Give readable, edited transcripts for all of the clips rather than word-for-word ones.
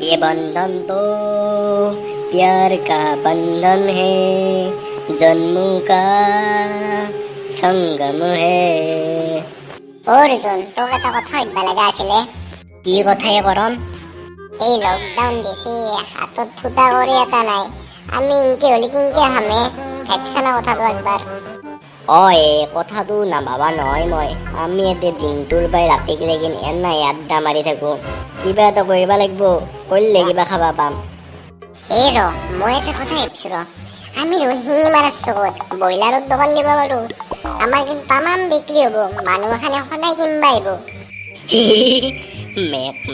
ये बंधन तो प्यार का बंधन है, जन्मों का संगम है। অৰ্জুন তোক এটা কথা সুধিব লগা আছিলে। কি কথাই কৰম? এই লকডাউন দিছে, হাতত ফুটা কৰি এটা নাই, আমি ইনকে হলে কিনকে হামে ভাবছা না কথাটো একবাৰ। এই কথাটো নাভাবা নহয় মই। আমি এতে দিনটোৰ পাই ৰাতিক লেগিন এনাই আড্ডা মাৰি থাকো। কিবা এটা কৰিব লাগিব, কৰিলে কিবা খাবা পাম। এই মই এটা কথা ভাবছো আমি শিঙি মাৰাৰ চকত ব্ৰইলাৰৰ দোকান দিব পাৰো। আমাৰ কিন্তু তামাম বিক্ৰী হ'ব, মানুহখানে সদায় কিনবা আহিব।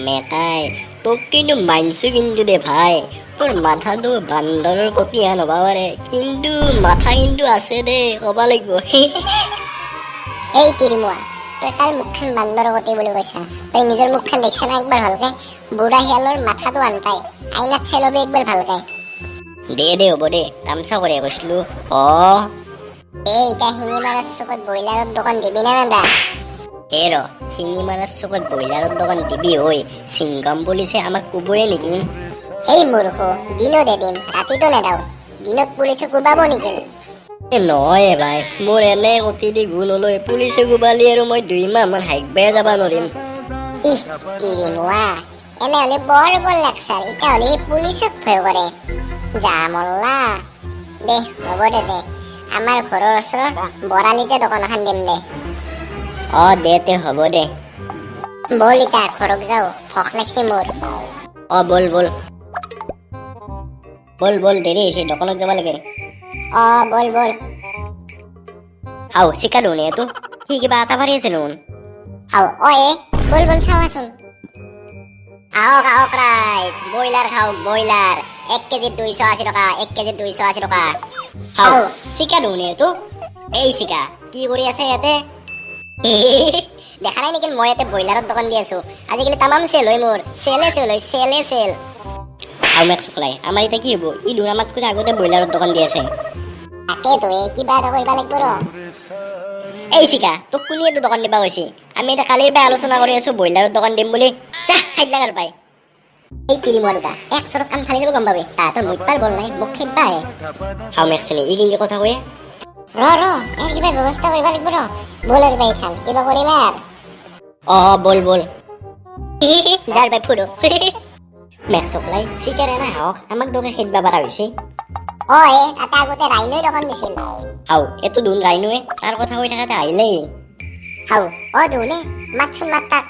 মেকাই তোক কিন্তু মানছো কিন্তু দে ভাই, তোৰ মাথাটো বান্দৰৰ কটিয়া নবা পাৰে, কিন্তু মাথা কিন্তু আছে দে, কবা লাগিব। এই তিৰিমুৱা, তই তাৰ মুখখন বান্দৰৰ গতি বুলি কৈছা, তই নিজৰ মুখখন দেখছা না একবাৰ ভালকে? বুঢ়া শিয়ালৰ মাথাটো আনতাই, আইনাত চাই লবি একবাৰ ভালকে। দে হ'ব দে, তামচা কৰি কৈছিলো। এই এতিয়া শিঙি মাৰাৰ চকত ব্ৰইলাৰৰ দোকান দিবি না নেদা? শিঙি মাৰাৰ চকত ব্ৰইলাৰৰ দোকান দিবি হৈ, চিংগম পুলিচে আমাক কবয়ে নেকি? এই মূৰ্খ, দিনতে দিম, ৰাতিটো নেদাও। দিনত পুলিচে কোবাব নেকি? নহয় ভাই, মোৰ এনে অতি দি গুণ লৈ পুলিচে কোবালি আৰু মই 2 মাহ মান হাইকবাই যাব নোৱাৰিম। ইহ তিৰিমুৱা, এনে হলে বৰ লাগছাৰ, এতিয়া হলে সি পুলিচক ভয় কৰে। যা মল্লা দে, হ'ব দে, আমাৰ ঘৰৰ ওচৰত বৰালিতে দোকান এখন দিম দে। দে হ'ব দে। বল ইতা ঘৰত যাও, ভোক লাগছে মোৰ। বল দেৰি হৈছে, দোকানত যাব লাগে। বল চিকা ধুনে তো সি কিবা আটা ভাৰি আছে নুন। বল চাৱাচোন। আহক ৰাইজ, ব্ৰইলাৰ খাওক, ব্ৰইলাৰ 1 কেজি 280 টকা, 1 কেজি 280 টকা। চিকা ধুনে তো। এই চিকা কি কৰি আছে ইয়াতে? দেখা নাই নেকি মই ইয়াতে ব্ৰইলাৰৰ দোকান দি আছো? আজিকালি তামাম চেল হয় মোৰ, চেলে চেল। মেক চকলাই আমাৰ এতিয়া কি হব? ই দুৰামাতকৈ আগতে ব্ৰইলাৰৰ দোকান দি আছে। তাকেতো কিবা এটা কৰিব লাগিব ৰ। এই চিকা তোক কোনে এইটো দোকান দিবা কৈছে? আমি এতিয়া কালিৰ পৰা আলোচনা কৰি আছো ব্ৰইলাৰৰ দোকান দিম বুলি। যা চাইড লাগাৰ পাই। এই তিৰিমুৱা দুটা এক চৰত কাণ ফালি দিব গম পাবি, তাহাঁতৰ মুখপাৰ বল নাই, মুখ খেদবা আহে। মেকচেনি ই কিনকে কথা কয়ে। ৰ কিবা ব্যৱস্থা কৰিব লাগিব ৰ। বল আৰু বাই খান কিবা কৰিলে আৰু। বল যাৰ বাই ফুৰো। মেক চকলাই চিকাৰে না হওক, আমাক দোকে খেদবা পাৰা হৈছে। তাতে আগতে ৰাইনৈ দোকান দিছিল। এইটো দুন ৰাইনুৱে তাৰ কথা কৈ থাকাতে আহিলেই। দুনে মাতচোন, মাত তাক।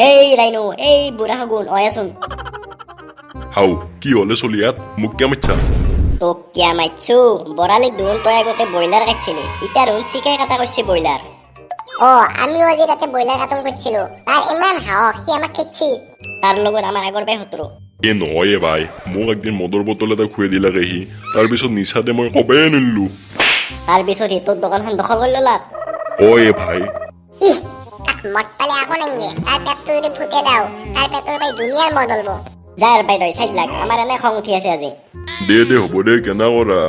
এই ৰাইনু, এই বুঢ়া শগুন আছোন। কি হলে চলি ইয়াত মোক কিয় মাতছা? তোক কিয়া মাতছো? বৰালি দুন তই আগতে ব্ৰইলাৰ কাটছিলি, ইটা দুন চিকাই কাটা কৰিছে ব্ৰইলাৰ। আমিও আজি তাতে ব্ৰইলাৰ কাটন কৰিছিলো, তাৰ ইমান সাহস, সি আমাক খেদছি। তাৰ লগত আমাৰ আগৰ পাই শত্ৰু। নহয় ভাই, মোক একদিন মদৰ বটল এটা খুৱাই দিলাকে সি, তাৰপিছত নিচাতে মই কবাই নিলো। তাৰপিছত সি তোৰ দোকানখন দখল কৰি ললাক। ভাই তাক মদ পালে আগো নাংগে, তাৰ পেটটো যদি ফুটে দাও, তাৰ পেটৰ পাই দুনিয়াৰ মদ হলব। যাৰ পাই তই চাইড লাগ, আমাৰ এনে খং উঠি আছে আজি। দে হ'ব দে, কেনা কৰা।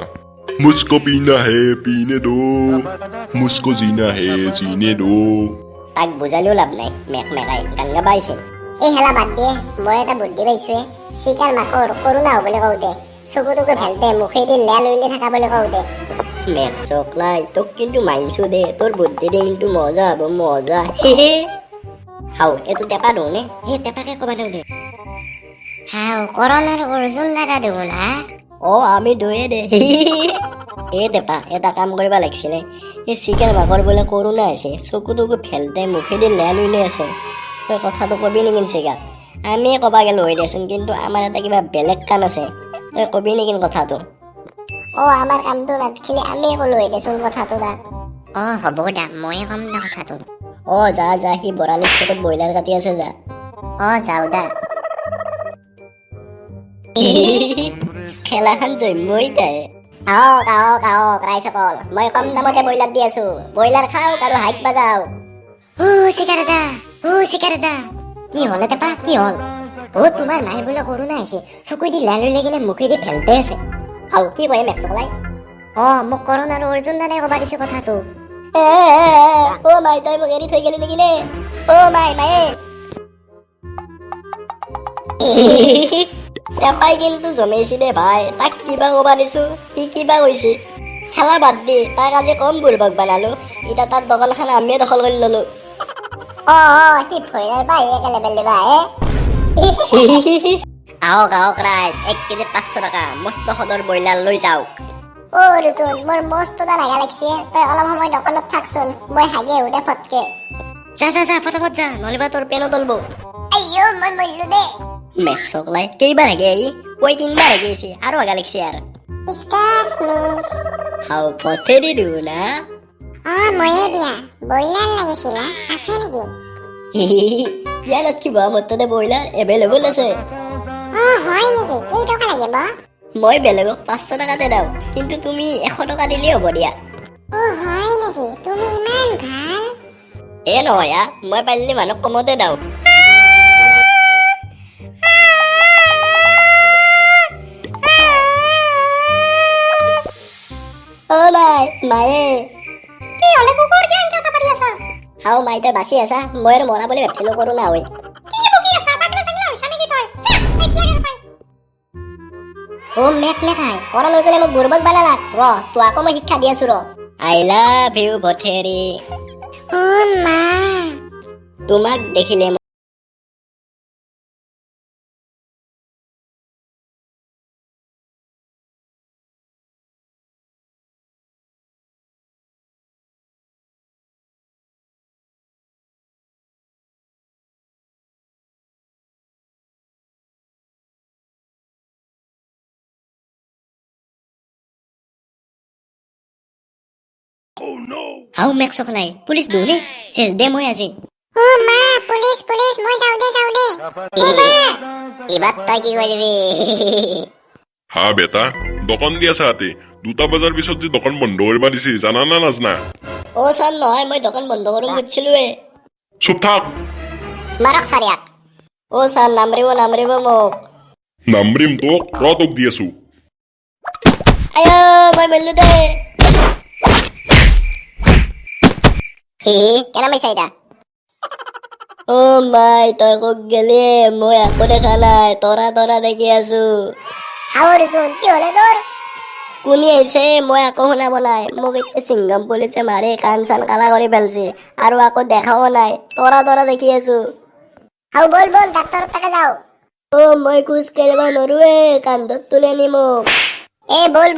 মুঝকো পীনা হে পীনে দো, মুঝকো জিনা হে জিনে দো। তাক বুজালেও লাভ নাই, মেকাই গান গাবা আহিছে। এই হেলা বাদ দিয়ে, মই এটা বুদ্ধি পাইছোৱে। চিকাৰ মাকৰ কৰোণা হবলৈ কওঁতে চকুটোকে ভেলতে মুখেদি লেল উইলি থকা বুলি কওঁতে। মেক চকলাই তোক কিন্তু মানিছো দে, তোৰ বুদ্ধি দে কিন্তু মজা হব, মজা। এইটো টেপা দিওঁ নে? সেই টেপাকে কবা দিওঁ দে। কৰোণাৰ অৰ্জুন দাদা দিওঁ না? আমি দয়ে দে। টেপা এটা কাম কৰিব লাগিছিলে, এই চিকেন মাকৰ বোলে কৰোণা হৈছে, চকুটোকো ভেলতে মুখেদি লেল উইলি আছে, তই কথাটো কবি নেকি চিকাক? আমি কবা গেলো হৈ দেচোন, কিন্তু আমাৰ এটা কিবা বেলেগ কাম আছে, তই কবি নেকি কথাটো? আমাৰ কামটো নাথাকিলে আমি কলো হৈ দেচোন কথাটো তাক। হ'ব দা, ময়ে কম দা কথাটো। যা সি বৰালিৰ চকত ব্ৰইলাৰ কাটি আছে, যা। যাও দা। খেলাখন জন্মই যায়। আহক ৰাইজসকল, মই কম দামতে ব্ৰইলাৰ দি আছো, ব্ৰইলাৰ খাওক আৰু হাইক বাজাও। চিকাৰ দা কি হল টেপা, কি হল? তোমাৰ মায়ে বোলে কৰোণা হৈছে, চকু দি লেল উইলি গেলে মুখেদি ভেলতে আছে। কি কয় মেক চকলাই? মোক কৰণ আৰু অৰ্জুন দাদাই কবা দিছে কথাটো। মাই তই মোক এৰি থৈ গেলি নেকি নে? মায়ে তেপাই কিন্তু জমাইছি দে ভাই, তাক কিবা ক'বা দিছো, সি কিবা কৈছে। খেলা বাদ দি তাক আজি কম বুৰ্বক বানালো, এতিয়া তাৰ দোকানখন আমিয়ে দখল কৰি ললো। সি ভৈৰাৰ বাহিৰে একেলেবেল দিবা হে। আহক আহক ৰাইজ, 1 কেজিত 500 টকা, মস্ত সদৰ ব্ৰইলাৰ লৈ যাওক। ৰচোন মোৰ মস্ত এটা লাগা লাগছে, তই অলপ সময় দোকানত থাকচোন, মই হাগি আহোঁতে ফটকে। যা যা যা ফটাফট যা, নহ'লেবা তোৰ পেনো তলব। আইও মই মৰিলো দে। মেক্সক লাই কেইবাৰ হাগে আহি, কৈ 3বাৰ হাগে আহিছে, আৰু হাগা লাগছে আৰু। এক্সকিউজ মি। হাও পথেদি দিওঁ না। ময়ে দিয়া, ব্ৰইলাৰ লাগিছিল আছে নেকি? কিয় নাথাকিব, মোৰ তাতে ব্ৰইলাৰ এভেইলেবল আছে। হয় নেকি? কেই টকা লাগিব? মই বেলেগক 500 টকাতে দিওঁ, কিন্তু তুমি 100 টকা দিলেই হ'ব দিয়া। হয় নেকি? তুমি ইমান ভাল। নহয় মই পাৰিলে মানুহক কমতে দিওঁ। নাই মায়ে কি হলে কুকুৰ কি আনকে কথা পাতি আছা? হাও মাই তই বাচি আছা, মই আৰু মৰা বুলি ভাবছিলো, কৰোণা হৈ। কি বকি আছা? পাগলা চাগলা হৈছা নেকি তই? যা চাইড লাগে পাই। মেক মেকাই কৰা নজনে মোক বুৰ্বক বানালাক। তো আকৌ মই শিক্ষা দি আছো আই লাভ ইউ ভথেৰি। মা তোমাক দেখিলে হাও মেক্সক নাই, পুলিচ দৌনে চেচ দে মই আজি। মা পুলিচ পুলিচ মই যাও দে এবার তই কি করবি? হা বেটা, দোকান দি আছা হাতে 2টা বজাৰ পিছত যে দোকান বন্ধ কৰিব দিছি, জানা না নাজনা? ও স্যার নহয়, মই দোকান বন্ধ করুম বুঝছিলো। চুপ থাক। মারক সারিয়াক। ও স্যার নামরিব মোক। নামৰিম তোক, তোক দি আছো। আয় মই মেললো দে। কেন পাইছা এটা? ও মাই তই কক গেলি, মই একো দেখা নাই, তৰা দেখি আছো। হাওরচোন কি হলে তোর? কোনি আহিছে মই আকৌ শুনাব নাই, মোক এতিয়া চিংগম পুলিচে মাৰি কাণ চান কালা কৰি পেলছে, আৰু আকৌ দেখাও নাই, তৰা দেখি আছো। হাও বল ডাক্তাৰ তাকে যাও। মই খোজ কাঢ়িব নৰোৱে, কান্ধত তুলে নি মোক। বল